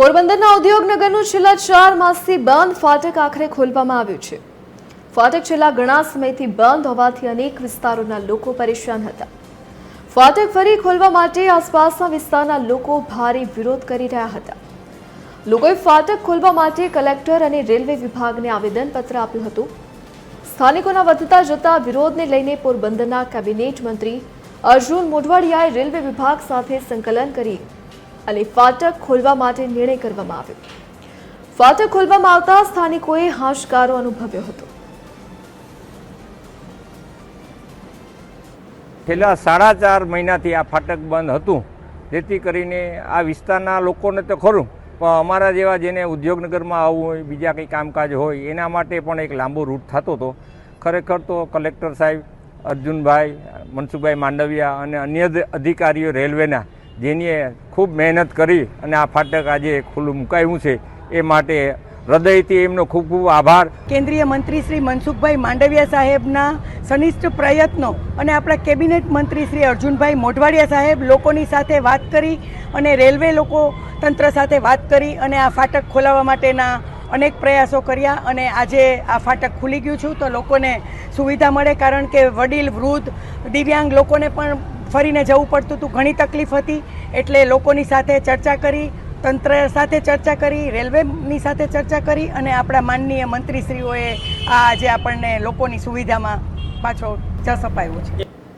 પોરબંદરના ઉદ્યોગનગરનું છેલ્લા 4 માસથી બંધ ફાટક આખરે ખોલવામાં આવ્યું છે। ફાટક છેલ્લા ઘણા સમયથી બંધ હોવાથી અનેક વિસ્તારોના લોકો પરેશાન હતા। ફાટક ફરી ખોલવા માટે આસપાસના વિસ્તારના લોકો ભારે વિરોધ કરી રહ્યા હતા। લોકોએ ફાટક ખોલવા માટે કલેક્ટર અને રેલવે વિભાગને આવેદનપત્ર આપ્યું હતું। સ્થાનિકોના વધતા જતા વિરોધને લઈને પોરબંદરના કેબિનેટ મંત્રી અર્જુન મોઢવાડિયાએ રેલવે વિભાગ સાથે સંકલન કરી અને ફાટક ખોલવા માટે નિર્ણય કરવામાં આવ્યો। ફાટક ખોલવામાં આવતા સ્થાનિકોએ હાશકારો અનુભવ્યો હતો। છેલ્લા 4.5 મહિનાથી આ ફાટક બંધ હતું, જેથી કરીને આ વિસ્તારના લોકોને તો ખરું, પણ અમારા જેવા જેને ઉદ્યોગનગરમાં આવવું હોય, બીજા કંઈ કામકાજ હોય, એના માટે પણ એક લાંબો રૂટ થતો હતો। ખરેખર તો કલેક્ટર સાહેબ અર્જુનભાઈ, મનસુખભાઈ માંડવિયા અને અન્ય અધિકારીઓ રેલવેના, જેની ખૂબ મહેનત કરી અને આ ફાટક આજે ખુલ્લું મુકાયું છે, એ માટે હૃદયથી એમનો ખૂબ ખૂબ આભાર। કેન્દ્રીય મંત્રી શ્રી મનસુખભાઈ માંડવિયા સાહેબના સનિષ્ઠ પ્રયત્નો અને આપણા કેબિનેટ મંત્રી શ્રી અર્જુનભાઈ મોઢવાડિયા સાહેબ લોકોની સાથે વાત કરી અને રેલવે લોકો તંત્ર સાથે વાત કરી અને આ ફાટક ખોલાવવા માટેના અનેક પ્રયાસો કર્યા અને આજે આ ફાટક ખુલી ગયું છું, તો લોકોને સુવિધા મળે, કારણ કે વડીલ, વૃદ્ધ, દિવ્યાંગ લોકોને પણ ફરીને જવું પડતું હતું, ઘણી તકલીફ હતી। એટલે લોકોની સાથે ચર્ચા કરી, તંત્ર સાથે ચર્ચા કરી, રેલવેની સાથે ચર્ચા કરી અને આપણા માનનીય મંત્રીશ્રીઓએ આ આજે આપણને લોકોની સુવિધામાં પાછો જસ અપાયો છે।